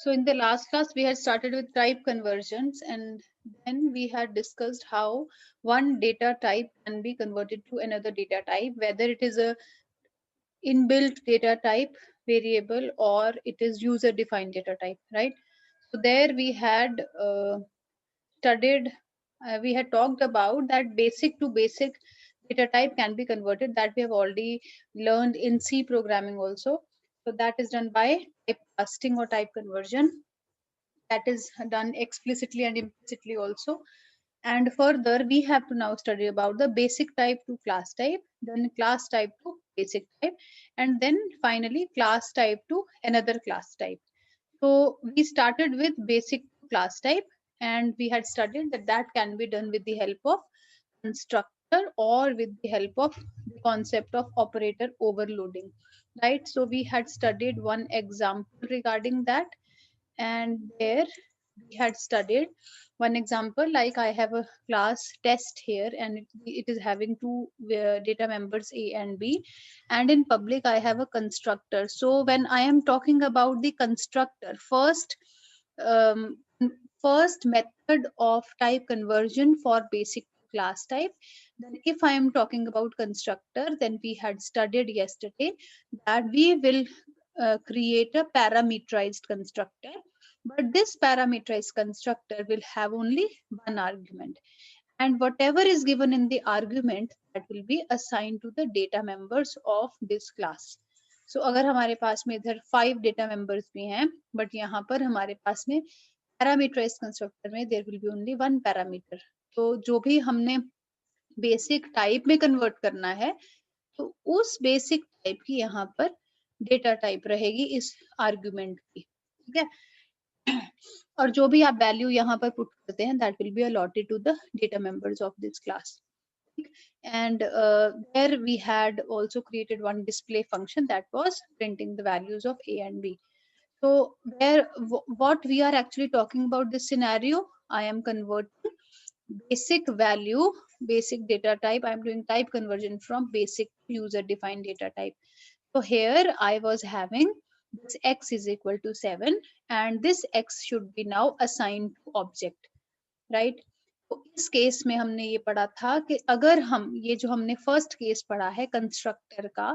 So in the last class, we had started with type conversions, and then we had discussed how one data type can be converted to another data type, whether it is a inbuilt data type variable or it is user defined data type, right? So there we had studied, we had talked about that basic to basic data type can be converted, that we have already learned in C programming also. So that is done by typecasting or type conversion. That is done explicitly and implicitly also. And further, we have to now study about the basic type to class type, then class type to basic type, and then finally class type to another class type. So we started with basic to class type, and we had studied that that can be done with the help of constructor or with the help of the concept of operator overloading, right? So we had studied one example regarding that, and there we had studied one example, like I have a class test here, and it is having two data members A and B, and in public I have a constructor. So when I am talking about the constructor, um, first method of type conversion for basic class type, then if I am talking about constructor, then we had studied yesterday that we will create a parameterized constructor, but this parameterized constructor will have only one argument, and whatever is given in the argument, that will be assigned to the data members of this class. So अगर हमारे पास में इधर 5 data members भी हैं, but यहाँ पर हमारे पास में parameterized constructor में there will be only one parameter. तो जो भी हमने basic type में convert करना है, तो उस basic type की यहाँ पर data type रहेगी इस argument की, ठीक है? और जो भी आप वैल्यू यहाँ पर पुट करते हैं, that will be allotted to the data members of this class. And there we had also created one display function that was printing the values of A and B. So where what we are actually talking about this scenario, I am converting basic value, basic data type, I am doing type conversion from basic user defined data type. So here I was having this x is equal to 7, and this x should be now assigned to object, right? तो इस case में हमने ये पढ़ा था कि अगर हम ये जो हमने फर्स्ट केस पढ़ा है कंस्ट्रक्टर का,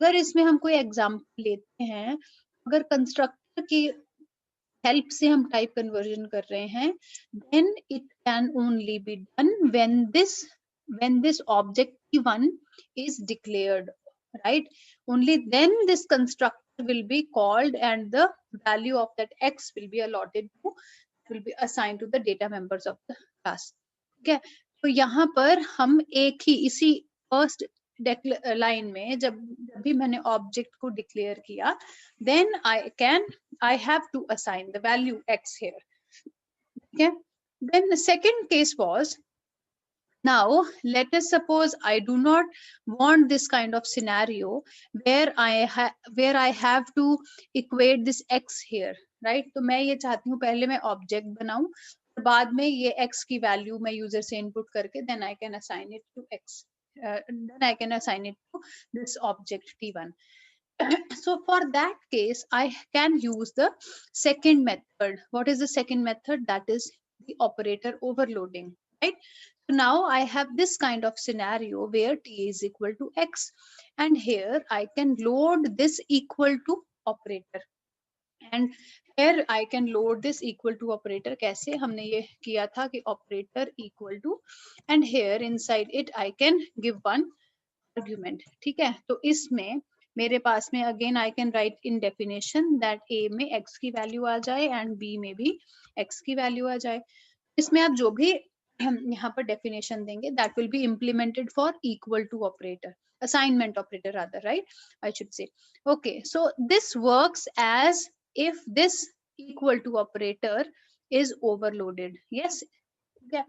अगर इसमें हम कोई एग्जांपल लेते हैं, अगर कंस्ट्रक्टर की हेल्प से हम टाइप कन्वर्जन कर रहे हैं, then it can only be done when this object p1 is declared, right? Only then this constructor will be called and the value of that x will be allotted to, will be assigned to the data members of the class. ठीक है? तो यहाँ पर हम एक ही इसी first line में जब भी मैंने ऑब्जेक्ट को डिक्लेयर किया, then I have to assign the value x here. Okay. Then the second case was, now let us suppose I do not want this kind of scenario where I have to equate this x here, right? तो मैं ये चाहती हूँ पहले मैं object बनाऊं, बाद में ये x की वैल्यू मैं यूजर से इनपुट करके then I can assign it to x, then I can assign it to this object t1. So for that case, I can use the second method. What is the second method? That is the operator overloading, right? So now I have this kind of scenario where t is equal to x, and here I can load this equal to operator. And here I can load this equal to operator. कैसे हमने ये किया था कि operator equal to, and here inside it I can give one argument. ठीक है? तो इसमें मेरे पास में again I can write in definition that A में x की वैल्यू आ जाए एंड b में भी x की वैल्यू आ जाए. इसमें आप जो भी यहाँ पर डेफिनेशन देंगे that will be implemented for equal to operator, assignment operator rather, right? I should say. Okay, so this works as if this equal to operator is overloaded. Yes, ठीक है.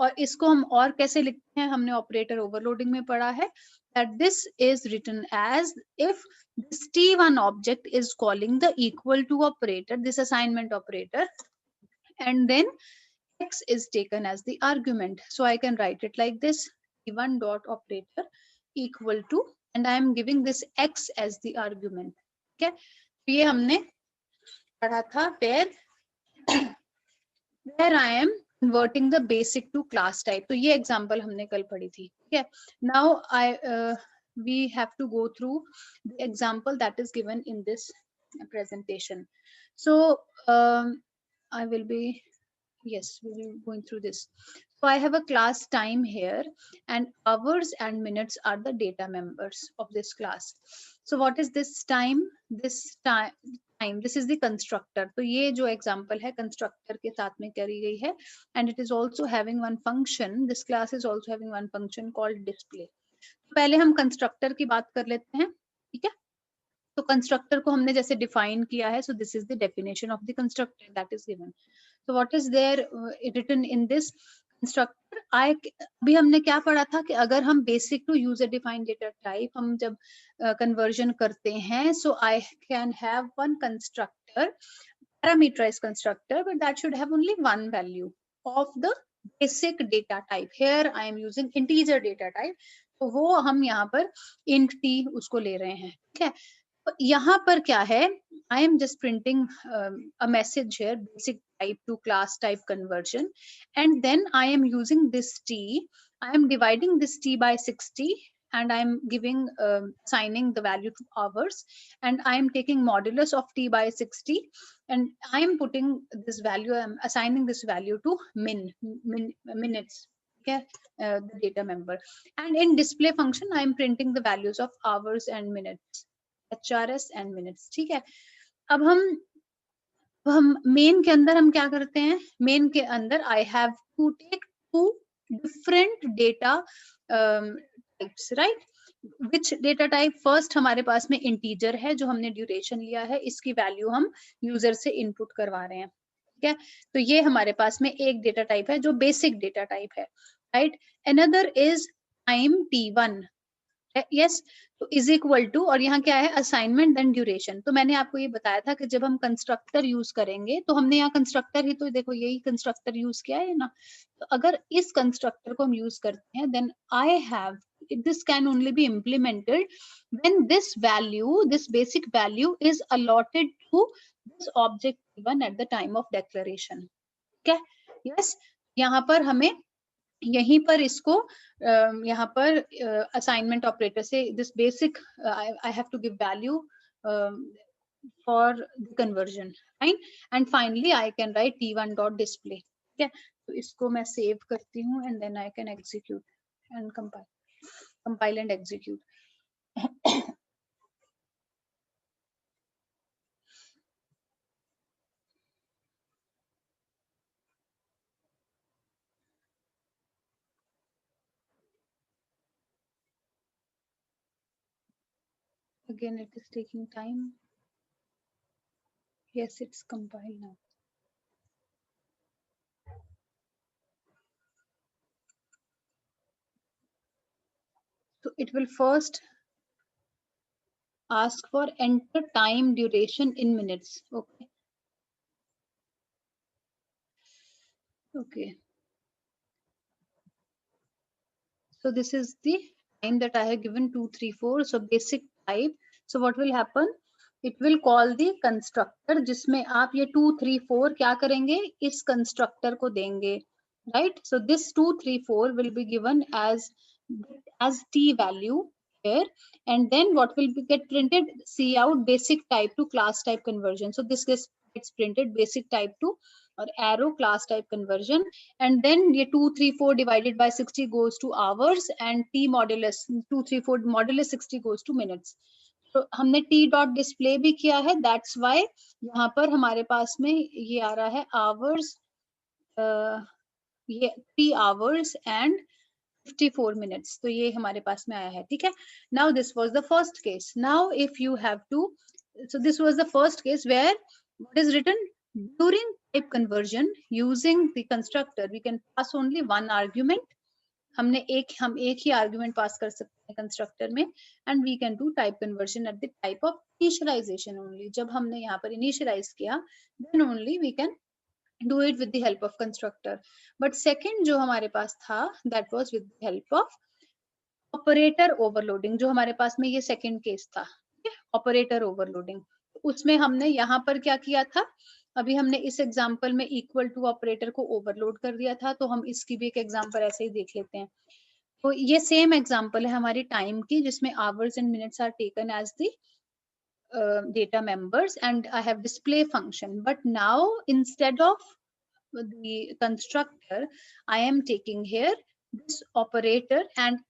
और इसको हम और कैसे लिखते हैं, हमने ऑपरेटर ओवरलोडिंग में पढ़ा है that this is written as if this t1 object is calling the equal to operator, this assignment operator, and then x is taken as the argument. So I can write it like this, t1 dot operator equal to, and I am giving this x as the argument. Okay, ये हमने पढ़ा था where I am converting the basic to class type. तो ये example हमने कल पढ़ी थी, ठीक है. Now we have to go through the example that is given in this presentation. So I will be, yes, we will be going through this. So I have a class time here, and hours and minutes are the data members of this class. So what is this time? This time, this is the constructor. तो ये जो example है constructor के साथ में करी गई है, and it is also having one function. This class is also having one function called display. पहले हम constructor की बात कर लेते हैं, ठीक है. तो constructor को हमने जैसे define किया है, so this is the definition of the constructor that is given. So what is there written in this constructor? अभी हमने क्या पढ़ा था कि अगर हम basic to user defined data type हम जब conversion करते हैं, so I can have one constructor, parameterized constructor, but that should have only one value of the basic data type. Here I am using integer data type, तो वो हम यहाँ पर int t उसको ले रहे हैं, ठीक है. यहाँ पर क्या है, I am just printing a message here, basic type to class type conversion, and then I am using this t. I am dividing this t by 60, and I am giving assigning the value to hours, and I am taking modulus of t by 60, and I am putting this value, I am assigning this value to minutes. Okay, the data member, and in display function I am printing the values of hours and minutes, HRS and minutes, ठीक है. अब हम main के अंदर हम क्या करते हैं, मेन के अंदर I have to take two different data types, right? Which data type? First हमारे पास में integer है जो हमने duration लिया है, इसकी value हम user से input करवा रहे हैं, ठीक है. तो ये हमारे पास में एक data type है जो basic data type है, right? Another is time t1, yes, तो इज इक्वल टू, और यहाँ क्या है, असाइनमेंट देन ड्यूरेशन. तो मैंने आपको ये बताया था कि जब हम कंस्ट्रक्टर यूज करेंगे, तो हमने यहाँ कंस्ट्रक्टर ही, तो देखो यही कंस्ट्रक्टर यूज किया है ना. तो अगर इस कंस्ट्रक्टर को हम यूज करते हैं, then I have, this can only be implemented when this value, this basic value is allotted to this object given at the time of declaration. Okay, yes, यहाँ पर हमें यहीं पर इसको यहाँ पर असाइनमेंट ऑपरेटर से this basic I have to give value for the conversion, right. And finally I can write t1 dot display, ठीक है. तो इसको मैं सेव करती हूँ, and then I can execute and compile and execute. Again, it is taking time. Yes, it's compiled now. So it will first ask for enter time duration in minutes. Okay. Okay. So this is the time that I have given 2, 3, 4. So basic type. So what will happen? It will call the constructor, जिसमें आप ये 2, 3, 4 क्या करेंगे, इस constructor को देंगे, right? So this 2, 3, 4 will be given as t value here, and then what will be get printed? Cout basic type to class type conversion. So this gets printed basic type to or arrow class type conversion, and then ये 2, 3, 4 divided by 60 goes to hours, and t modulus 2, 3, 4 modulus 60 goes to minutes. तो हमने t dot display भी किया है, that's why यहाँ पर हमारे पास में ये आ रहा है hours, ये 3 hours and 54 minutes. तो ये हमारे पास में आया है, ठीक है. Now this was the first case. Now if you have to, so this was the first case where what is written, during type conversion using the constructor we can pass only one argument. हम एक ही argument pass कर सकते हैं constructor में, and we can do type conversion at the type of initialization only. जब हमने यहाँ पर initialize किया, then only we can do it with the help of constructor. But second जो हमारे पास था, that was with the help of operator overloading. जो हमारे पास में ये second case था, operator overloading. उसमें हमने यहाँ पर क्या किया था, अभी हमने इस एग्जांपल में इक्वल टू ऑपरेटर को ओवरलोड कर दिया था, तो हम इसकी भी एक एग्जांपल ऐसे ही देख लेते हैं। तो ये सेम एग्जांपल है हमारी टाइम की, जिसमें hours and minutes are taken as the data members and I have display function. But now instead of the constructor, I am taking here this operator and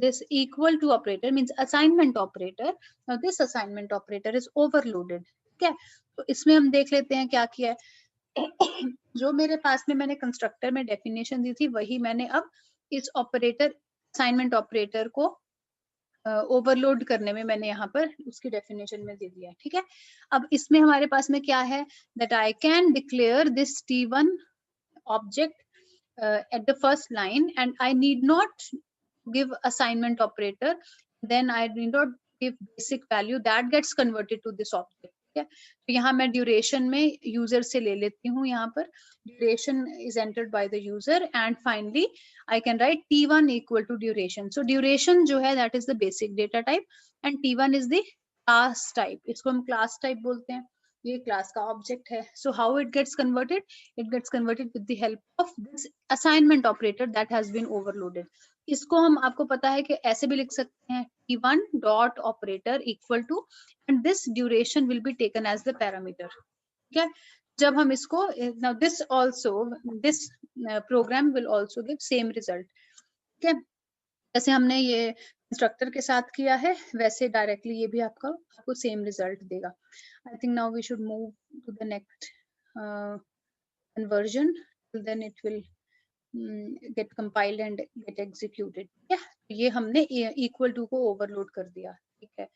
this equal to operator means assignment operator. Now this assignment operator is overloaded. Okay, तो इसमें हम देख लेते हैं क्या किया है। जो मेरे पास में मैंने कंस्ट्रक्टर में डेफिनेशन दी थी, वही मैंने अब इस ऑपरेटर असाइनमेंट ऑपरेटर को ओवरलोड करने में मैंने यहाँ पर उसकी डेफिनेशन में दे दिया। ठीक है, अब इसमें हमारे पास में क्या है, that I can declare this T1 object at the first line and I need not give assignment operator, then I need not give basic value that gets converted to this object. ठीक है, तो यहाँ मैं duration में user से ले लेती हूँ, यहाँ पर duration is entered by the user and finally I can write T1 equal to duration. So duration जो है that is the basic data type and T1 is the class type, इसको हम क्लास टाइप बोलते हैं, ये class का object है. So how it gets converted, it gets converted with the help of this assignment operator that has been overloaded. इसको हम, आपको पता है कि ऐसे भी लिख सकते हैं T1 dot operator equal to and this duration will be taken as the parameter. ठीक है, जब हम इसको, now this also, this program will also give same result. ठीक है, जैसे हमने ये कंस्ट्रक्टर के साथ किया है वैसे डायरेक्टली ये भी आपको सेम रिजल्ट देगा. I think now we should move to the next conversion, then it will get compiled and get executed. Yeah, ये हमने equal to को overload कर दिया. ठीक है.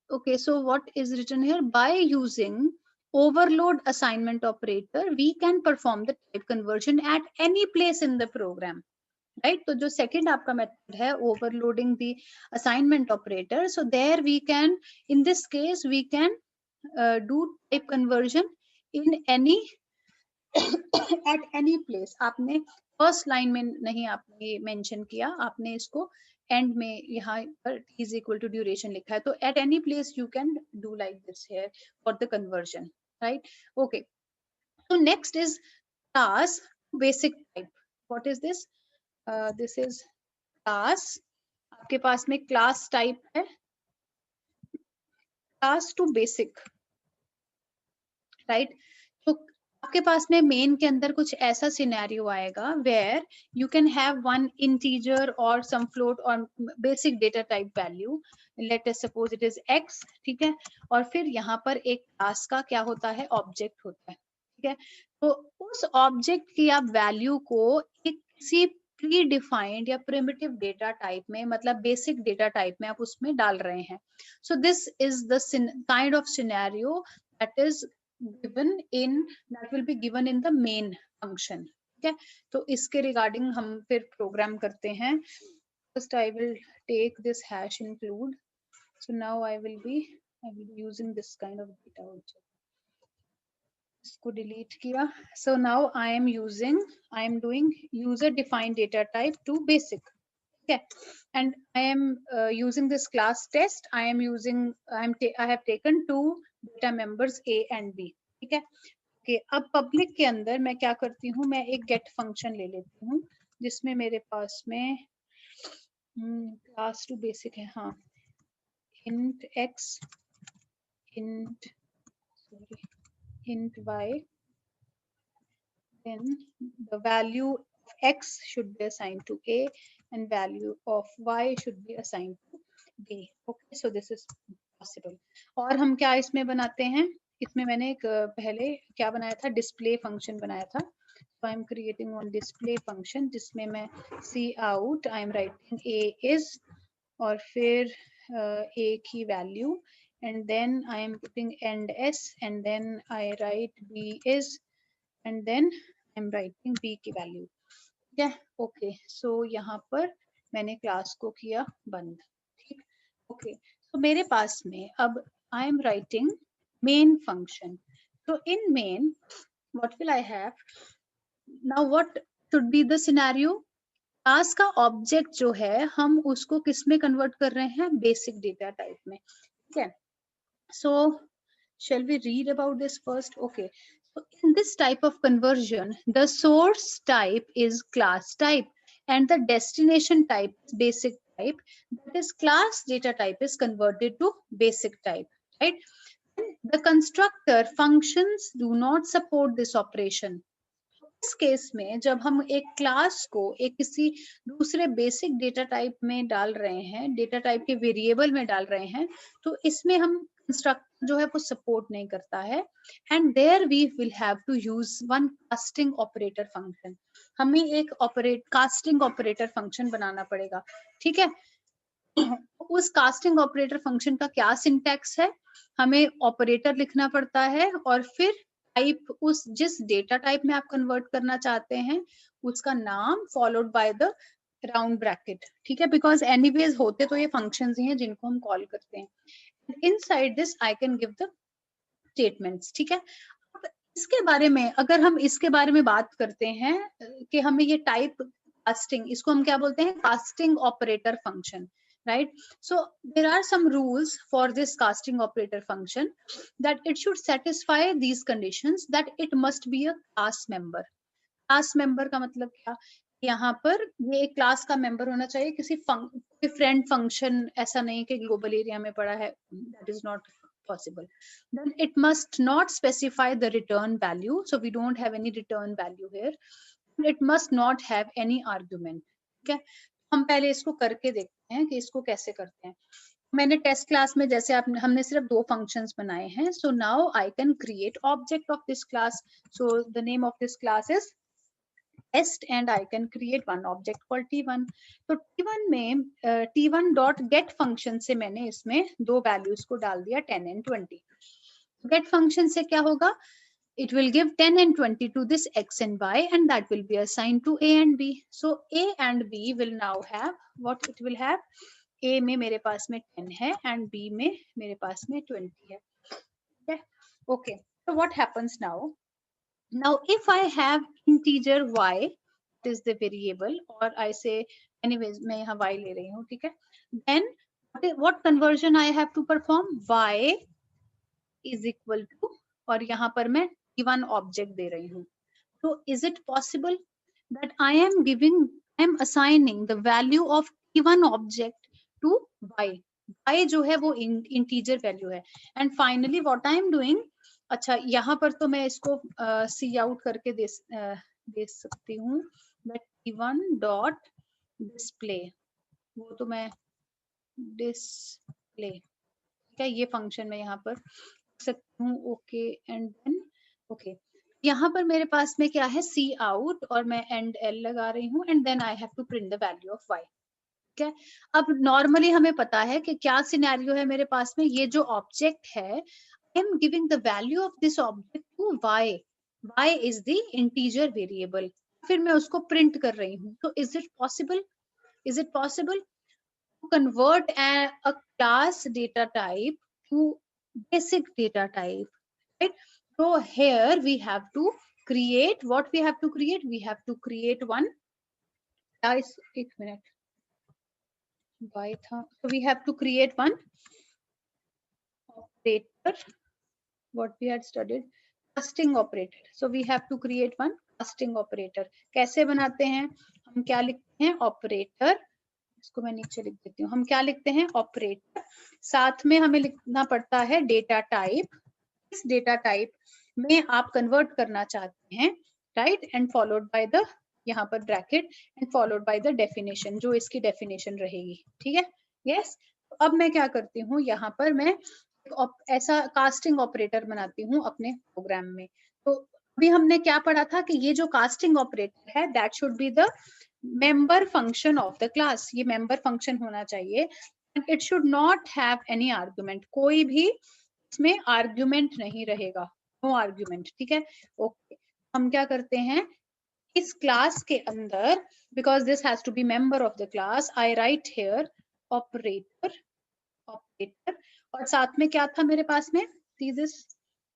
Okay, so what is written here? By using overload assignment operator, we can perform the type conversion at any place in the program. Right? तो जो second आपका method है overloading the assignment operator, so there we can, in this case we can do type conversion in any at any place. आपने first line में नहीं आपने ये mention किया, आपने इसको एंड में यहाँ पर is equal to duration लिखा है, तो at any place you can do like this here for the conversion, right? Okay, so next is class basic type. What is this? This is class. आपके पास में class type है class to basic, right? तो आपके पास में main के अंदर कुछ ऐसा सिनेरियो आएगा where you can have one integer और सम फ्लोट और basic data type value, let us suppose it is x. ठीक है, और फिर यहाँ पर एक क्लास का क्या होता है, ऑब्जेक्ट होता है. ठीक है, तो उस ऑब्जेक्ट की आप वैल्यू को एक किसी प्री डिफाइंड या प्रिमिटिव डेटा टाइप में, मतलब बेसिक डेटा टाइप में आप उसमें डाल रहे हैं. So this is the kind of scenario that is given in, that will be given in the main function. ठीक है, तो इसके रिगार्डिंग हम फिर प्रोग्राम करते हैं. First I will take this hash include. So now I will be using this kind of data also. इसको delete किया. So now I am doing user defined data type to basic. Okay, and I am using this class test. I have taken two data members A and B. ठीक है, okay, अब public के अंदर मैं क्या करती हूँ, मैं एक गेट फंक्शन ले लेती हूँ जिसमें मेरे पास में क्लास टू बेसिक है. हाँ, int x int y, then the value of x should be assigned to A and value of y should be assigned to B. Okay, so this is possible. और हम क्या इसमें बनाते हैं, इसमें मैंने एक पहले क्या बनाया था, डिस्प्ले फंक्शन बनाया था. So I am creating one display function जिसमें मैं cout I am writing A is और फिर A की value and then I am putting end s and then I write B is and then I am writing B की value. ठीक है, okay, सो यहाँ पर मैंने क्लास को किया बंद. ठीक, ओके, तो मेरे पास में अब I am writing main function. तो in main what will I have now, what should be the scenario, class का ऑब्जेक्ट जो है हम उसको किस में कन्वर्ट कर रहे हैं, बेसिक डेटा टाइप में. ठीक है, So shall we read about this first? Okay. So in this type of conversion, the source type is class type and the destination type is basic type. That is, class data type is converted to basic type, right? The constructor functions do not support this operation. इस case में जब हम एक class को एक किसी दूसरे basic data type में डाल रहे हैं, डेटा टाइप के वेरिएबल में डाल रहे हैं, तो इसमें हम कंस्ट्रक्टर जो है वो सपोर्ट नहीं करता है, and there we will have to use one casting operator function. हमें एक कास्टिंग ऑपरेटर फंक्शन बनाना पड़ेगा, ठीक है. उस कास्टिंग ऑपरेटर फंक्शन का क्या सिंटैक्स है, हमें ऑपरेटर लिखना पड़ता है और फिर टाइप, उस जिस डेटा टाइप में आप कन्वर्ट करना चाहते हैं उसका नाम followed by the round bracket, ठीक है. बिकॉज एनीवेज होते तो ये फंक्शंस ही हैं जिनको हम कॉल करते हैं. Inside this I can give the statements, ठीक है. अब इसके बारे में, अगर हम इसके बारे में बात करते हैं कि हमें ये टाइप कास्टिंग, इसको हम क्या बोलते हैं, casting operator function, right? So there are some rules for this casting operator function, that it should satisfy these conditions, that it must be a class member. Class member का मतलब क्या, यहाँ पर ये एक क्लास का मेंबर होना चाहिए, किसी फ्रेंड फंक्शन ऐसा नहीं कि ग्लोबल एरिया में पड़ा है, that is not possible. Then it must not specify the return value, so we don't have any return value here. It must not have any argument. ठीक है, हम पहले इसको करके देखते हैं कि इसको कैसे करते हैं. मैंने टेस्ट क्लास में जैसे हमने सिर्फ 2 फंक्शंस बनाए हैं. So now I can create object of this class. So the name of this class is test and I can create one object called t1. तो t1 में t1 डॉट गेट फंक्शन से मैंने इसमें 2 values को डाल दिया, 10 and 20. Gate function से क्या होगा, it will give 10 and 20 to this x and y, and that will be assigned to a and b. So a and b will now have what it will have. a में मेरे पास में 10 है and b में मेरे पास में 20 है. Okay, so what happens now? Now if I have integer y, it is the variable, or I say anyways मैं यहाँ y ले रही हूँ, ठीक है. Then what conversion I have to perform? Y is equal to, और यहाँ पर मैं t1 ऑब्जेक्ट दे रही हूँ. तो is it possible that I am assigning the value of t1 object to y? y जो है वो integer value है. And finally what I am doing, अच्छा यहाँ पर तो मैं इसको see out करके दे सकती हूँ, that t1 dot display, वो तो मैं display, ठीक है, ये फंक्शन में यहाँ पर सकती हूँ. ओके एंड देन ओके, यहाँ पर मेरे पास में क्या है, सी आउट, और मैं एंड एल लगा रही हूँ, and then I have to print the value of Y. ठीक है, अब नॉर्मली हमें पता है कि क्या सिनेरियो है मेरे पास में, ये जो ऑब्जेक्ट है, I am giving the value of this object to Y. Y is the integer variable, फिर मैं उसको प्रिंट कर रही हूँ. तो इज इट पॉसिबल to convert a class data type to basic data type, right? So here we have to create, what we have to create, we have to create one, guys, एक minute, why था, so we have to create one operator, what we had studied, casting operator. So we have to create one casting operator. कैसे बनाते हैं, हम क्या लिखते हैं, operator, इसको मैं नीचे लिख देती हूँ, हम क्या लिखते हैं, ऑपरेटर, साथ में हमें लिखना पड़ता है डेटा टाइप. इस डेटा टाइप में आप कन्वर्ट करना चाहते हैं, right, and followed by the, यहाँ पर bracket, and followed by the definition, जो इसकी डेफिनेशन रहेगी, ठीक है. यस, अब मैं क्या करती हूँ, यहाँ पर मैं ऐसा कास्टिंग ऑपरेटर बनाती हूँ अपने प्रोग्राम में. तो अभी हमने क्या पढ़ा था कि ये जो कास्टिंग ऑपरेटर है, that should be the member function of the class. ये मेंबर फंक्शन होना चाहिए, and it should not have any argument, कोई भी इसमें आर्गुमेंट नहीं रहेगा, नो आर्गुमेंट, ठीक है. ओके, हम क्या करते हैं, इस क्लास के अंदर, because this has to be member of the class, I write here operator, और साथ में क्या था मेरे पास में, दिस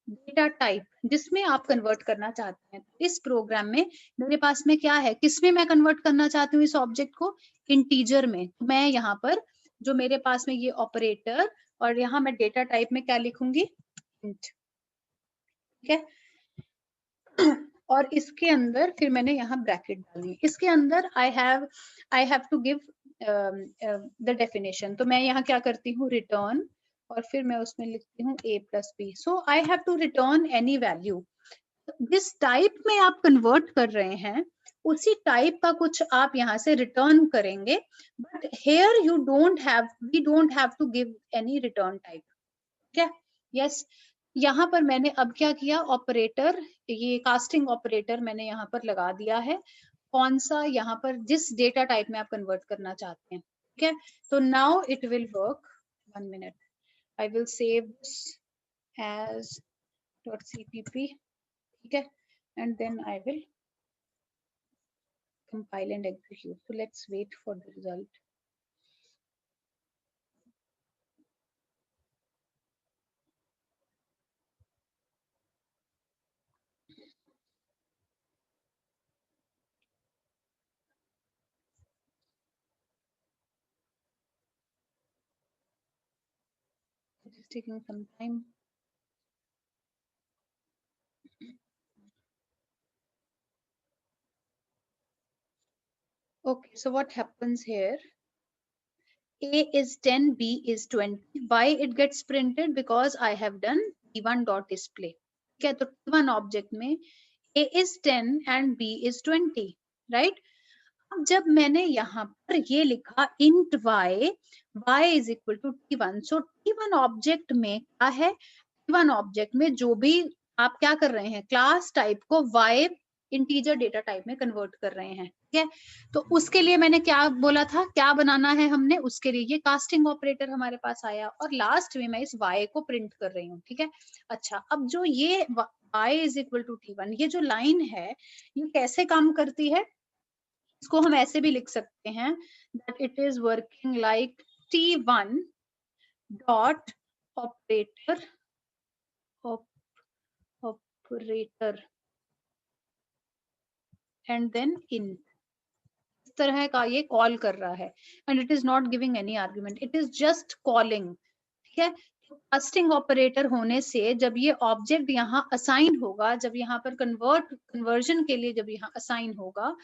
डेटा टाइप जिसमें आप कन्वर्ट करना चाहते हैं. इस प्रोग्राम में मेरे पास में क्या है, किसमें मैं कन्वर्ट करना चाहती हूँ इस ऑब्जेक्ट को, इंटीजर में. मैं यहाँ पर जो मेरे पास में ये ऑपरेटर और यहाँ मैं डेटा टाइप में क्या लिखूंगी, इंट, ठीक है। और इसके अंदर फिर मैंने यहाँ ब्रैकेट डाली, इसके अंदर I have to give the definition. तो मैं यहाँ क्या करती हूँ, रिटर्न, और फिर मैं उसमें लिखती हूँ a plus B. So I have to return any value. जिस टाइप में आप कन्वर्ट कर रहे हैं उसी टाइप का कुछ आप यहाँ से रिटर्न करेंगे, but here you don't have, we don't have to give any return type, ठीक है। यस, यहाँ पर मैंने अब क्या किया, ऑपरेटर, ये कास्टिंग ऑपरेटर मैंने यहाँ पर लगा दिया है, कौन सा, यहाँ पर जिस डेटा टाइप में आप कन्वर्ट करना चाहते हैं, ठीक है। तो now it will work, 1 minute, I will save this as .cpp, ठीक है, and then I will compile and execute. So let's wait for the result. It is taking some time. Okay, so what happens here? A is 10, B is 20. Why it gets printed? Because I have done t1.display. Okay, so t1 object में A is 10 and B is 20, right? अब जब मैंने यहाँ पर ये लिखा int y is equal to t1, so t1 object में क्या है, t1 ऑब्जेक्ट में जो भी आप क्या कर रहे हैं, क्लास टाइप को y इंटीजर डेटा टाइप में कन्वर्ट कर रहे हैं, ठीक है। तो उसके लिए मैंने क्या बोला था, क्या बनाना है हमने, उसके लिए ये कास्टिंग ऑपरेटर हमारे पास आया, और लास्ट में मैं इस y को प्रिंट कर रही हूँ, ठीक है। अच्छा, अब जो ये y is equal to t1, ये जो लाइन है ये कैसे काम करती है, इसको हम ऐसे भी लिख सकते हैं, that it is working like t1 dot operator and then in, इस तरह का ये कॉल कर रहा है, and it is not giving any argument, it is just calling, ठीक है। कास्टिंग ऑपरेटर होने से जब ये ऑब्जेक्ट यहाँ असाइन होगा, जब यहाँ पर कन्वर्जन के लिए जब यहाँ असाइन होगा,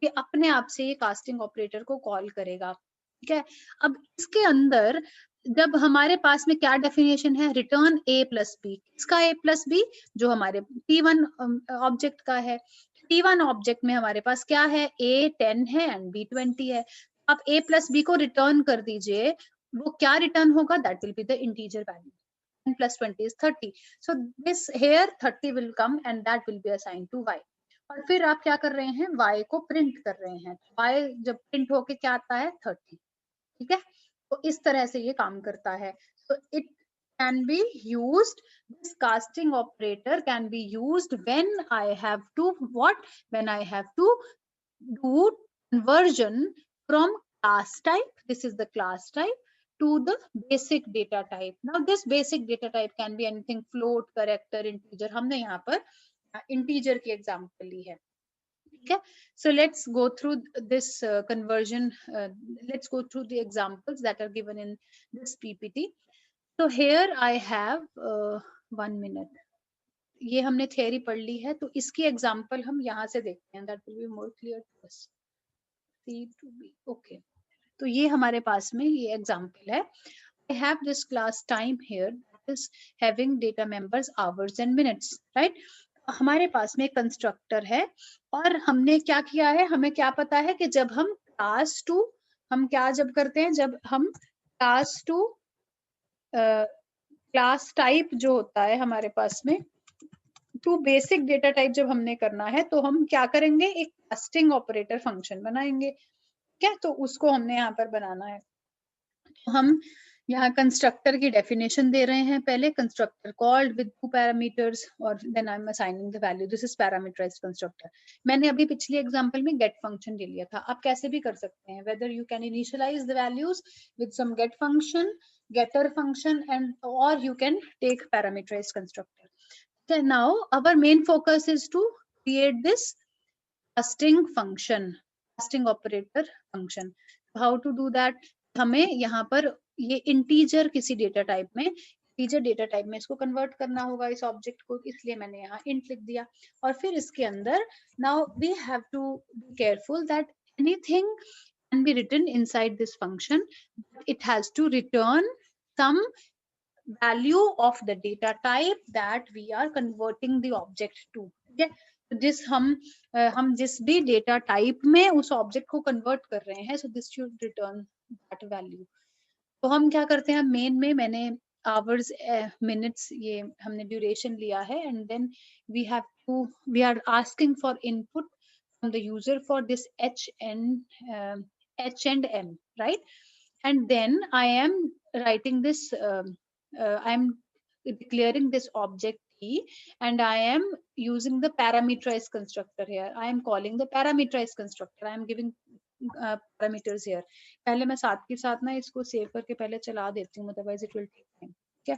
ये अपने आप से ये कास्टिंग ऑपरेटर को कॉल करेगा, ठीक है। अब इसके अंदर जब हमारे पास में क्या डेफिनेशन है, रिटर्न a प्लस बी, इसका a प्लस बी जो हमारे t1 ऑब्जेक्ट का है, t1 ऑब्जेक्ट में हमारे पास क्या है, a 10 है एंड b 20 है। आप a प्लस बी को रिटर्न कर दीजिए, वो क्या रिटर्न होगा, that will be the integer value, 10 plus 20 is 30, so this here 30 will come and that will be assigned to y। और फिर आप क्या कर रहे हैं, y को प्रिंट कर रहे हैं, y जब प्रिंट होके क्या आता है, 30, ठीक है। तो इस तरह से ये काम करता है। so it can be used, this casting operator can be used when I have to what, when I have to do conversion from class type, this is the class type, to the basic data type। now this basic data type can be anything, float, character, integer, हमने यहाँ पर integer की example ली है, ठीक है। so let's go through this conversion, let's go through the examples that are given in this ppt। so here I have 1 minute, ये हमने theory पढ़ ली है, तो इसकी example हम यहाँ से देखते हैं, that will be more clear to us। C to B, okay, तो ये हमारे पास में ये एग्जाम्पल है। I have this class time here that is having data members hours and minutes, right? हमारे पास में कंस्ट्रक्टर है, और हमने क्या किया है, हमें क्या पता है कि जब हम क्लास टू, हम क्या जब करते हैं, जब हम क्लास टू क्लास टाइप जो होता है हमारे पास में, टू बेसिक डेटा टाइप जब हमने करना है, तो हम क्या करेंगे, एक कास्टिंग ऑपरेटर फंक्शन बनाएंगे, क्या, तो उसको हमने यहाँ पर बनाना है। तो हम यहाँ कंस्ट्रक्टर की डेफिनेशन दे रहे हैं, पहले कंस्ट्रक्टर कॉल्ड विद 2 पैरामीटर्स, और then I am assigning the value, this is parameterised constructor. मैंने अभी पिछले एग्जांपल में गेट फंक्शन ले लिया था, आप कैसे भी कर सकते हैं, whether you can initialise the values with some get function, getter function, and or you can take parameterized constructor। so now our main focus is to create this casting function, casting operator function। how to do that, हमें यहाँ पर ये integer किसी data type में, integer data type में इसको convert करना होगा इस ऑब्जेक्ट को, इसलिए मैंने यहाँ इंट लिख दिया। और फिर इसके अंदर now we have to be careful that anything can be written inside this function, it has to return some value of the data type that we are converting the object to। ठीक है, तो हम जिस भी data type में उस object को convert कर रहे हैं, so this should return that value. तो हम क्या करते हैं, मेन में मैंने आवर्स मिनट्स ये हमने ड्यूरेशन लिया है, and then we are asking for input from the user for this h and m, right? And then I am writing this I am declaring this object t, and I am using the parameterized constructor here. I am calling the parameterized constructor, I am giving parameters here। पहले मैं साथ के साथ ना इसको save करके पहले चला देती हूँ, otherwise it will take time। ठीक है,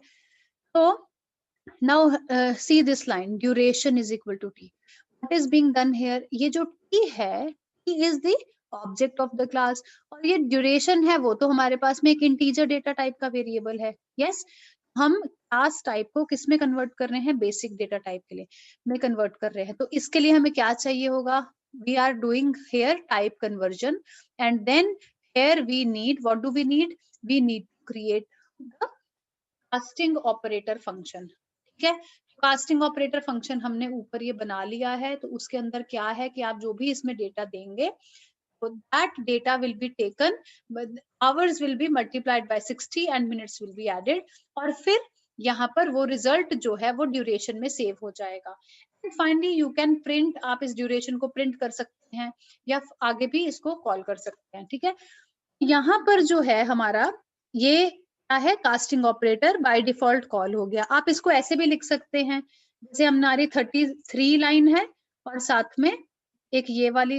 तो now see this line, duration is equal to t। what is being done here, ये जो t है, t is the object of the class, और ये ड्यूरेशन है वो तो हमारे पास में एक इंटीजर डेटा टाइप का वेरिएबल है। यस, हम क्लास टाइप को किस में कन्वर्ट कर रहे हैं, बेसिक डेटा टाइप के लिए में कन्वर्ट कर रहे हैं। तो इसके लिए हमें क्या चाहिए होगा, we are doing here type conversion, and then here we need, what do we need to create the casting operator function. ठीक है, कास्टिंग ऑपरेटर फंक्शन हमने ऊपर ये बना लिया है। तो उसके अंदर क्या है कि आप जो भी इसमें डेटा देंगे, so that data will be taken, but hours will be multiplied by 60 and minutes will be added, और फिर यहाँ पर वो रिजल्ट जो है वो ड्यूरेशन में सेव हो जाएगा। And finally you can print, आप इस ड्यूरेशन को प्रिंट कर सकते हैं या आगे भी इसको कॉल कर सकते हैं। ठीक है, यहाँ पर जो है हमारा ये क्या है, casting operator by default call हो गया। आप इसको ऐसे भी लिख सकते हैं, जैसे हमारी 33 लाइन है और साथ में एक ये वाली,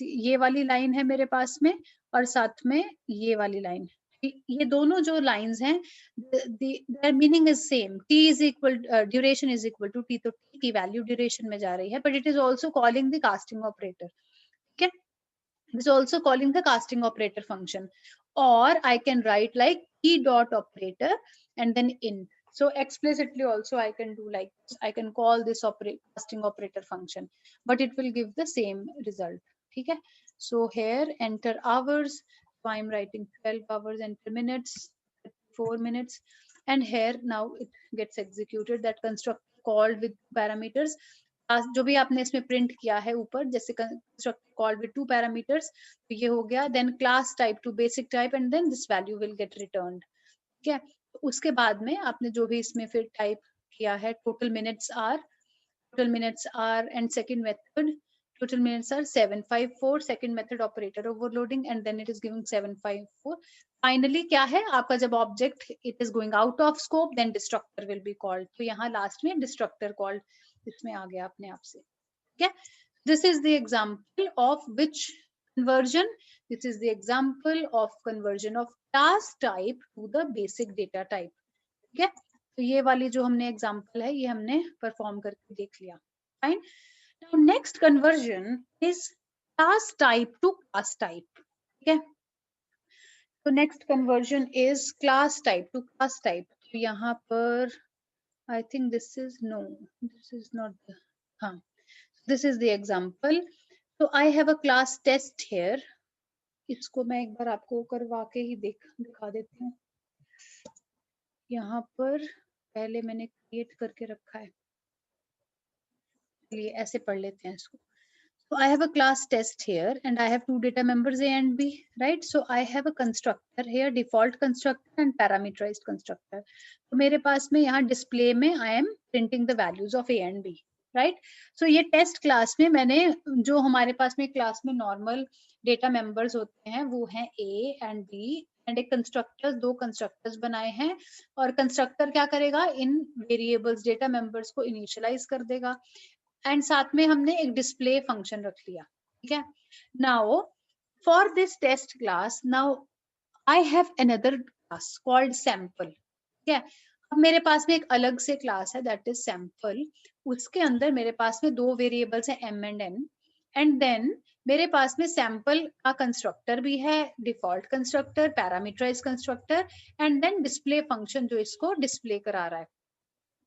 ये वाली लाइन है मेरे पास में, और साथ में ये वाली लाइन। ये दोनों जो लाइंस हैं, their meaning is same, t is equal, duration is equal to t, तो t की वैल्यू ड्यूरेशन में जा रही है, but it is also calling the casting operator. ठीक है, it is also calling the casting operator function, or I can write like t dot operator and then int. So explicitly also I can do like this. I can call this casting operator function, but it will give the same result. Okay, so here enter hours, so I'm writing 12 hours, enter minutes, 4 minutes, and here now it gets executed, that construct called with parameters। जो भी आपने इसमें print किया है ऊपर, जैसे construct called with 2 parameters, तो ये हो गया। Then class type to basic type, and then this value will get returned. ठीक है, तो उसके बाद में आपने जो भी इसमें फिर टाइप किया है, total minutes are and second method, total minutes are 754, second method operator overloading, and then it is giving 754। finally क्या है आपका, जब object it is going out of scope, then destructor will be called। तो यहाँ last में destructor called इसमें आ गया अपने आप से। ठीक है, this is the example of which conversion, this is the example of conversion of class type to the basic data type। ठीक है, तो ये वाली जो हमने एग्जाम्पल है ये हमने परफॉर्म करके देख लिया। Fine, now next conversion is class type to class type। ठीक है, तो next conversion is class type to class type। तो यहाँ पर I think this is no, this is not the, हाँ, this is the example। so I have a class test here, इसको मैं एक बार आपको करवा के ही दिखा देती हूँ। यहाँ पर पहले मैंने क्रिएट करके रखा है, चलिए ऐसे पढ़ लेते हैं इसको। So I have a class test here, and I have two data members A and B, right? So I have a constructor here, default constructor and parameterized constructor। तो मेरे पास में यहाँ display में I am printing the values of A and B, right? So ये test class में मैंने जो हमारे पास में class में normal data members होते हैं वो हैं A and B, and एक constructors, दो constructors बनाए हैं, और constructor क्या करेगा, इन variables data members को initialize कर देगा, एंड साथ में हमने एक डिस्प्ले फंक्शन रख लिया। ठीक है, now for this test class, now I have another class called sample. ठीक है, अब मेरे पास में एक अलग से क्लास है दैट इज सैंपल, उसके अंदर मेरे पास में दो वेरिएबल्स है m and n, and then मेरे पास में सैंपल का कंस्ट्रक्टर भी है, default constructor, parameterise constructor, and then display function जो इसको डिस्प्ले करा रहा है।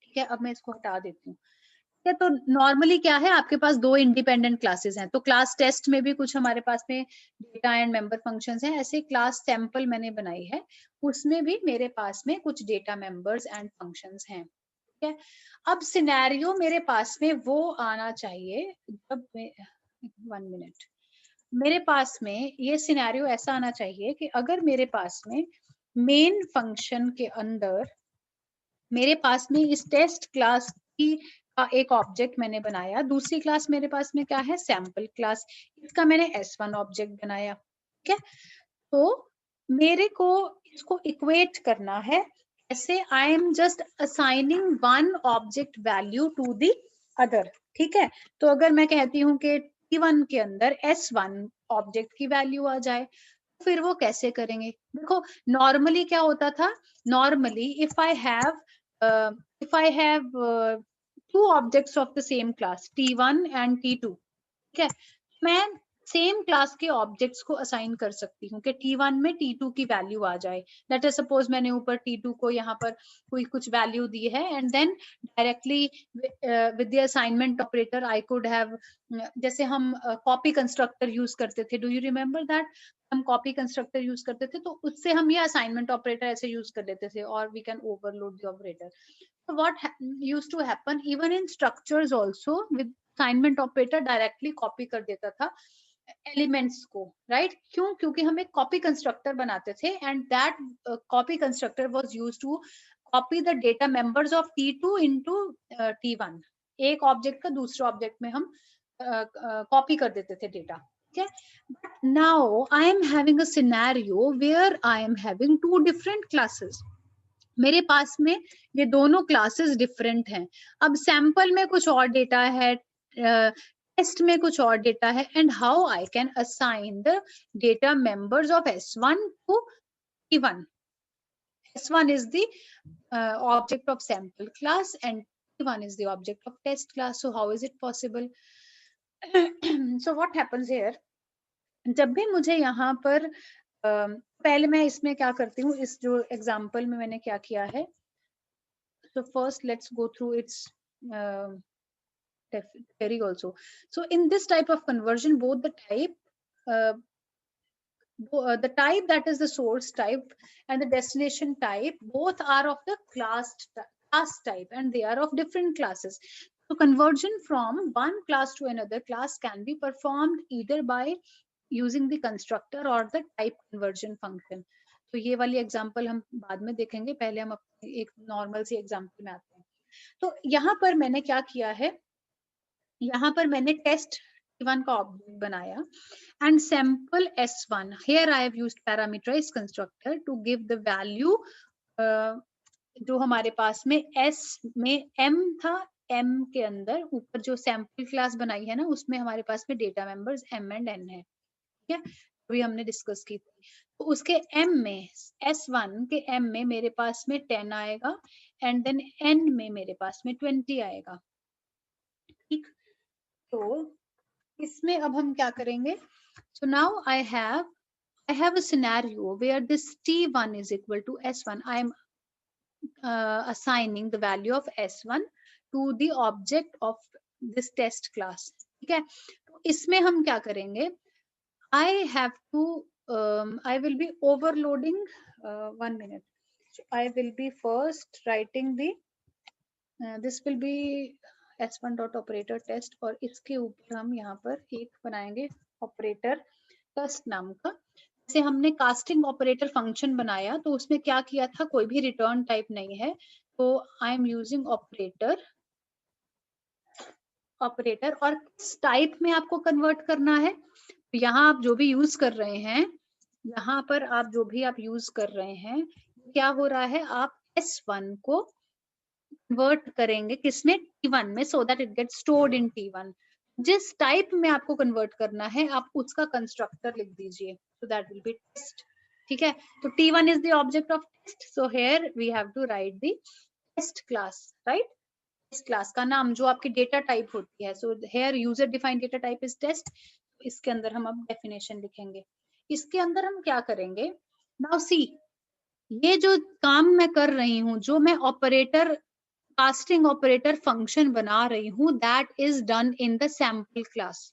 ठीक है, अब मैं इसको हटा देती हूँ। ठीक है, तो नॉर्मली क्या है, आपके पास दो इंडिपेंडेंट क्लासेस हैं, तो क्लास टेस्ट में भी कुछ हमारे पास में डेटा एंड मेंबर फंक्शंस हैं, ऐसे क्लास सैंपल मैंने बनाई है, उसमें भी मेरे पास में कुछ डेटा मेंबर्स एंड फंक्शंस हैं। ठीक है, अब सिनेरियो मेरे पास में वो आना चाहिए जब 1 मिनट, मेरे पास में ये सिनेरियो ऐसा आना चाहिए कि अगर मेरे पास में मेन फंक्शन के अंदर मेरे पास में इस टेस्ट क्लास की का एक ऑब्जेक्ट मैंने बनाया, दूसरी क्लास मेरे पास में क्या है, सैंपल क्लास, इसका मैंने S1 ऑब्जेक्ट बनाया। ठीक है, तो मेरे को इसको इक्वेट करना है ऐसे, I am just assigning one object value to the other. ठीक है, तो अगर मैं कहती हूँ कि T1 के अंदर S1 ऑब्जेक्ट की वैल्यू आ जाए, फिर वो कैसे करेंगे? देखो नॉर्मली क्या होता था, normally if I have two objects of the same class T1 and T2, ठीक है, मैं सेम क्लास के ऑब्जेक्ट्स को असाइन कर सकती हूँ कि T1 में T2 की वैल्यू आ जाए। लेट अस सपोज मैंने ऊपर T2 को यहाँ पर कोई कुछ वैल्यू दी है, and then directly with the assignment operator I could have, जैसे हम कॉपी कंस्ट्रक्टर यूज करते थे, डू यू रिमेम्बर दैट? हम कॉपी कंस्ट्रक्टर यूज करते थे, तो उससे हम ये असाइनमेंट ऑपरेटर ऐसे यूज कर लेते थे, और we can overload the operator. So what used to happen even in structures also, with assignment operator directly copy कर देता था एलिमेंट्स को, राइट? क्यों? क्योंकि हम एक कॉपी कंस्ट्रक्टर बनाते थे, and that copy constructor was used to copy the data members of T2 into T1। एक ऑब्जेक्ट का दूसरे ऑब्जेक्ट में हम कॉपी कर देते थे डेटा। ठीक है, but now I am having a scenario where I am having two different classes. मेरे पास में ये दोनों क्लासेस डिफरेंट हैं। अब सैंपल में कुछ और डेटा है, टेस्ट में कुछ और डेटा है, and how I can assign the data members of S1 to T1? S1 is the object of sample class and T1 is the object of test class. So how is it possible? So what happens here, जब भी मुझे यहाँ पर पहले मैं इसमें क्या करती हूँ, इस जो एग्जाम्पल में मैंने क्या किया है, so first let's go through its theory also. So in this type of conversion, both the type the type, that is the source type, and the destination type, both are of the class type, and they are of different classes. So conversion from one class to another class can be performed either by using the constructor or the type conversion function. तो ये वाली example हम बाद में देखेंगे, पहले हम एक नॉर्मल सी एग्जांपल में आते हैं। तो यहाँ पर मैंने क्या किया है, यहाँ पर मैंने टेस्ट T1 का ऑब्जेक्ट बनाया, and sample S1, here I have used parameterized constructor to give the value जो हमारे पास में S में M था, M के अंदर ऊपर जो सैंपल क्लास बनाई है ना, उसमें हमारे पास में data members M and N है। ठीक है, अभी हमने डिस्कस की थी। तो उसके M में, S1 के M में मेरे पास में 10 आएगा, एंड देन N में मेरे पास में 20 आएगा। ठीक, तो इसमें अब हम क्या करेंगे, so now I have a scenario where this T1 is equal to S1. I am assigning the value of S1 to the object of this test class. ठीक है, तो इसमें हम क्या करेंगे, I have to I will be overloading 1 minute. So I will be first writing the this will be S1 dot operator test, और इसके ऊपर हम यहाँ पर एक बनाएंगे ऑपरेटर टेस्ट नाम का। जैसे हमने कास्टिंग ऑपरेटर फंक्शन बनाया, तो उसमें क्या किया था, कोई भी रिटर्न टाइप नहीं है, तो आई एम यूजिंग ऑपरेटर और किस टाइप में आपको कन्वर्ट करना है, तो यहाँ आप जो भी यूज कर रहे हैं, यहाँ पर आप जो भी आप यूज कर रहे हैं, क्या हो रहा है, आप S1 को कन्वर्ट करेंगे किसमें, T1 में, so that it get stored in T1। जिस टाइप में आपको कन्वर्ट करना है, आप उसका कंस्ट्रक्टर लिख दीजिए, so that will be test. ठीक है, तो T1 is the object of test, so here we have to write the test class, right? Test class का नाम जो आपकी डेटा टाइप होती है, so here user defined data type is test. इसके अंदर हम अब डेफिनेशन लिखेंगे। इसके अंदर हम क्या करेंगे, नाउ सी, ये जो काम मैं कर रही हूँ, जो मैं ऑपरेटर कास्टिंग ऑपरेटर फंक्शन बना रही हूँ, that is done in the sample class.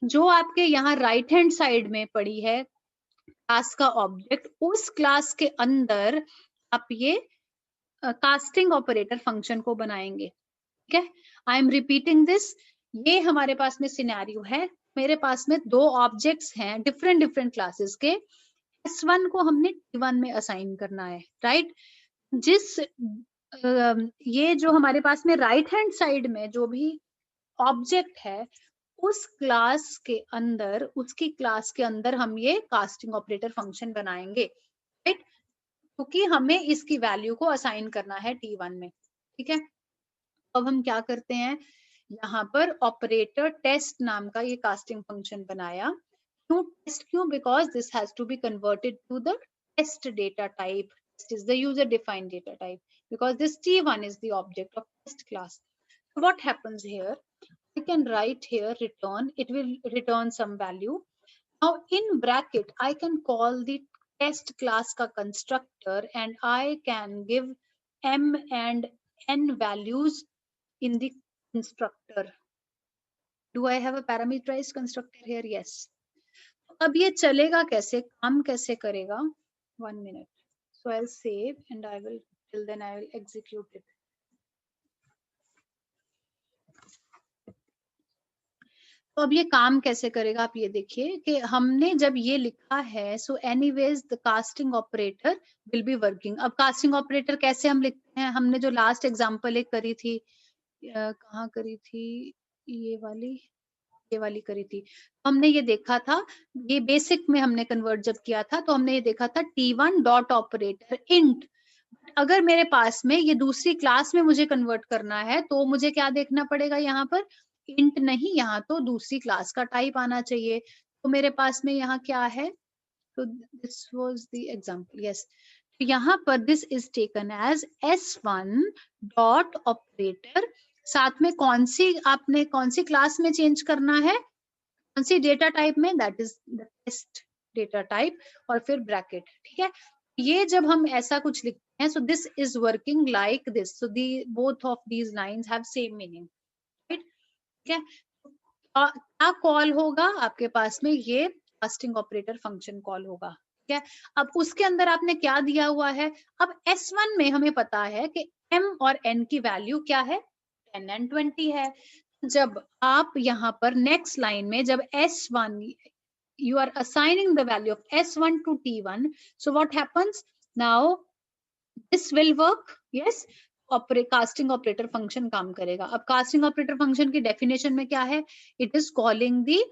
जो आपके यहाँ राइट हैंड साइड में पड़ी है क्लास का ऑब्जेक्ट, उस क्लास के अंदर आप ये कास्टिंग ऑपरेटर फंक्शन को बनाएंगे। ठीक है, आई एम रिपीटिंग दिस। ये हमारे पास में सिनेरियो है, मेरे पास में दो ऑब्जेक्ट्स हैं डिफरेंट डिफरेंट क्लासेस के, S1 को हमने T1 में असाइन करना है, राइट। जिस ये जो हमारे पास में राइट हैंड साइड में जो भी ऑब्जेक्ट है, उस क्लास के अंदर, उसकी क्लास के अंदर हम ये कास्टिंग ऑपरेटर फंक्शन बनाएंगे, राइट, क्योंकि हमें इसकी वैल्यू को असाइन करना है T1 में। ठीक है, अब हम क्या करते हैं, यहाँ पर ऑपरेटर टेस्ट नाम का ये कास्टिंग फंक्शन बनाया। क्यों टेस्ट, क्यों, because this has to be converted to the test data type. This is the user defined data type because this T1 is the object of test class. So what happens here, I can write here return, it will return some value. Now in bracket I can call the test class ka constructor and I can give m and n values in the constructor. Do I have a parameterized constructor here? Yes. अब ये चलेगा कैसे, काम कैसे करेगा, 1 minute. So I'll save and I will, till then I will execute it. तो अब ये काम कैसे करेगा, आप ये देखिए कि हमने जब ये लिखा है, so anyways the casting operator will be working. अब कास्टिंग ऑपरेटर कैसे हम लिखते हैं, हमने जो लास्ट एग्जांपल एक करी थी, कहाँ करी थी, ये वाली करी थी, हमने ये देखा था, ये बेसिक में हमने कन्वर्ट जब किया था तो हमने ये देखा था T1 डॉट ऑपरेटर इंट। अगर मेरे पास में ये दूसरी क्लास में मुझे कन्वर्ट करना है तो मुझे क्या देखना पड़ेगा, यहाँ पर इंट नहीं, यहाँ तो दूसरी क्लास का टाइप आना चाहिए। तो मेरे पास में यहाँ क्या है, तो this was the example, yes. तो यहाँ पर this is taken as S1 dot operator, साथ में कौन सी, आपने कौन सी क्लास में चेंज करना है, कौन सी डेटा टाइप में, that is the test data type, और फिर ब्रैकेट। ठीक है, ये जब हम ऐसा कुछ लिखते हैं, so this is working like this, so the both of these lines have same meaning, right. ठीक है, क्या कॉल होगा आपके पास में, ये कास्टिंग ऑपरेटर फंक्शन कॉल होगा। ठीक है, अब उसके अंदर आपने क्या दिया हुआ है, अब S1 में हमें पता है कि M और N की वैल्यू क्या है, 10 and 20 है। जब आप यहाँ पर नेक्स्ट लाइन में जब S1 you are assigning the value of S1 to T1, so what happens now, this will work, yes, casting operator function काम करेगा। अब कास्टिंग ऑपरेटर फंक्शन की डेफिनेशन में क्या है, it is calling the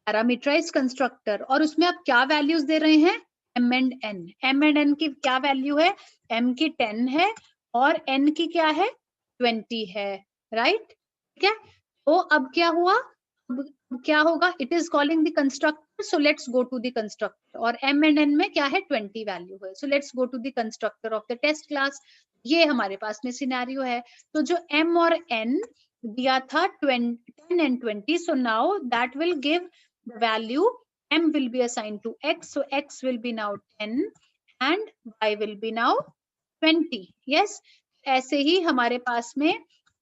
parameterised constructor, और उसमें आप क्या वैल्यूज दे रहे हैं, m and n, m and n की क्या वैल्यू है, m की 10 है और n की क्या है, 20 है, राइट। ठीक है, तो अब क्या हुआ, अब क्या होगा, it is calling the constructor, so let's go to the constructor, और m and n में क्या है, 20 वैल्यू है, so let's go to the constructor of the test class. ये हमारे पास में सिनेरियो है, तो जो m और n दिया था 10 and 20, so now that will give the value, m will be assigned to x, so x will be now 10 and y will be now 20, yes। ऐसे ही हमारे पास में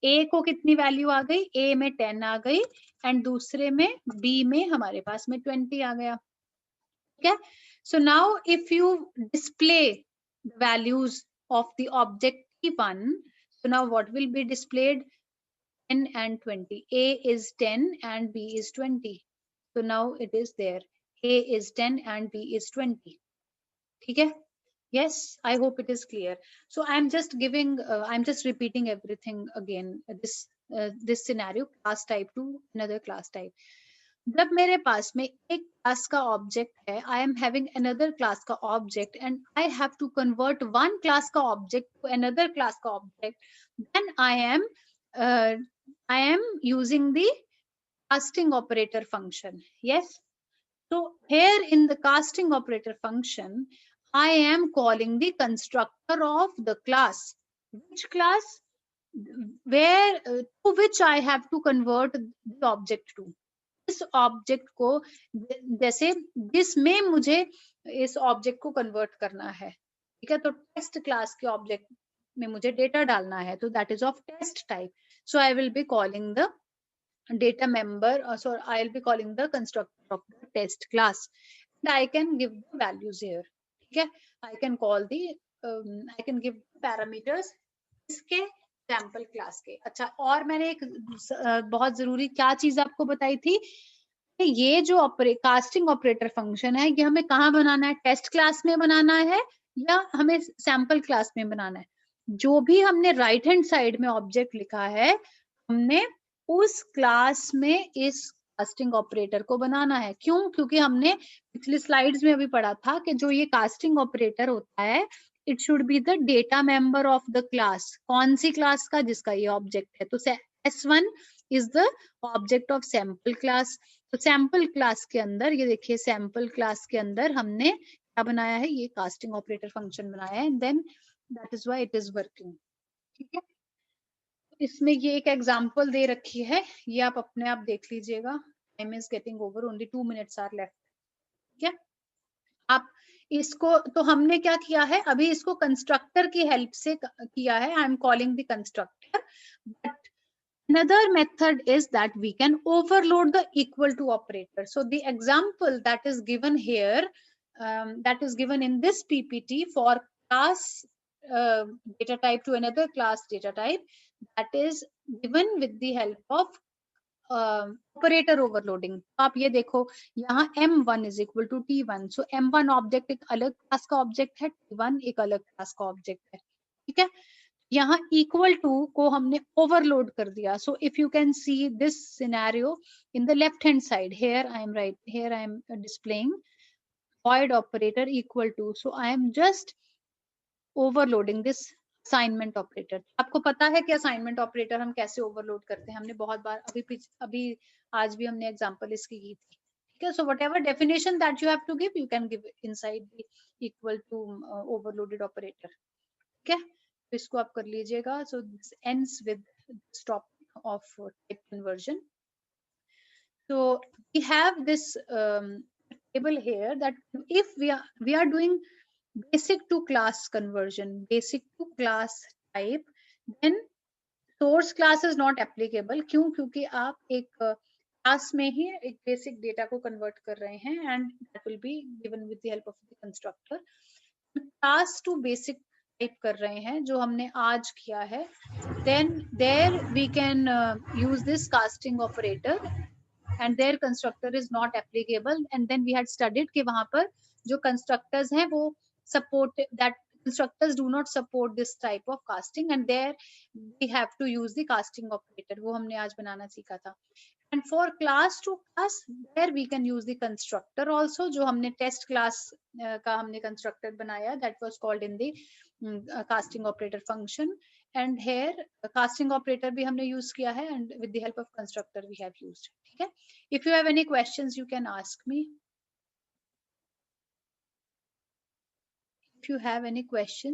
a को कितनी वैल्यू आ गई, a में 10 आ गई एंड दूसरे में b में हमारे पास में 20 आ गया। ठीक है, so now if you display the values of the object T1, so now what will be displayed, 10 and 20, a is 10 and b is 20, so now it is there, a is 10 and b is 20. ठीक है, yes, I hope it is clear. So I'm just giving I'm just repeating everything again, this scenario, class type to another class type. जब मेरे पास में एक class का object है, I am having another class का object and I have to convert one class का object to another class का object, then I am using the casting operator function, yes. So here in the casting operator function, I am calling the constructor of the class. Which class? where to which I have to convert the object to. इस object को जैसे this में मुझे इस object को convert करना है, ठीक है, तो टेस्ट क्लास के ऑब्जेक्ट में मुझे डेटा डालना है, तो that is of test type. So I will be calling the data member, so I'll be calling the constructor of the test class, and I can give the values here. ठीक है, I can call the I can give parameters इसके sample class के. अच्छा, और मैंने एक बहुत जरूरी क्या चीज आपको बताई थी, ये जो कास्टिंग ऑपरेटर फंक्शन है, ये हमें कहाँ बनाना है, टेस्ट क्लास में बनाना है या हमें सैम्पल क्लास में बनाना है. जो भी हमने राइट हैंड साइड में ऑब्जेक्ट लिखा है, हमने उस क्लास में इस कास्टिंग ऑपरेटर को बनाना है. क्यों? क्योंकि हमने पिछली स्लाइड्स में अभी पढ़ा था कि जो ये कास्टिंग ऑपरेटर होता है, it should be the data member of the class. कौन सी क्लास का? जिसका ये ऑब्जेक्ट है. तो S1 is the object of sample class. तो सैम्पल क्लास के अंदर ये देखिए, सैम्पल क्लास के अंदर हमने क्या बनाया है, ये कास्टिंग ऑपरेटर फंक्शन बनाया है, then that is why it is working. ठीक है, इसमें ये एक एग्जांपल दे रखी है, ये आप अपने आप देख लीजिएगा. Time is getting over, only 2 minutes are left. ठीक है, आप इसको, तो हमने क्या किया है, अभी इसको कंस्ट्रक्टर की हेल्प से किया है. I am calling the constructor, but another method is that we can overload the equal to operator. So the example that is given here, that is given in this PPT for class data type to another class data type, that is given with the help of operator overloading. आप ये देखो, यहाँ M1 is equal to T1. सो M1 object एक अलग class का object है, T1 एक अलग क्लास का ऑब्जेक्ट है. ठीक है, यहाँ इक्वल टू को हमने ओवरलोड कर दिया. So if you can see this scenario in the left hand side, here I am displaying void operator equal to. So I am just overloading this assignment operator. आपको पता है कि assignment operator हम कैसे overload करते हैं, हमने बहुत बार अभी आज भी हमने एग्जांपल इसकी की थी. ठीक है, so whatever definition that you have to give, you can give inside the equal to overloaded operator. ठीक है, तो इसको आप कर लीजिएगा. So this ends with stop of type conversion. So we have this table here that if we are doing basic to class conversion, basic to class type, then source class is not applicable. क्यों? क्योंकि आप एक class में ही एक basic data को convert कर रहे हैं, and that will be given with the help of the constructor. Class to basic type कर रहे हैं, जो हमने आज किया है, then there we can use this casting operator and their constructor is not applicable. And then we had studied कि वहां पर जो constructors हैं वो support that constructors do not support this type of casting, and there we have to use the casting operator. वो हमने आज बनाना सीखा था. And for class to class, there we can use the constructor also. जो हमने test class का हमने constructor बनाया, that was called in the casting operator function. And here casting operator भी हमने use किया है, and with the help of constructor we have used. ठीक है, if you have any questions you can ask me. If you have any questions.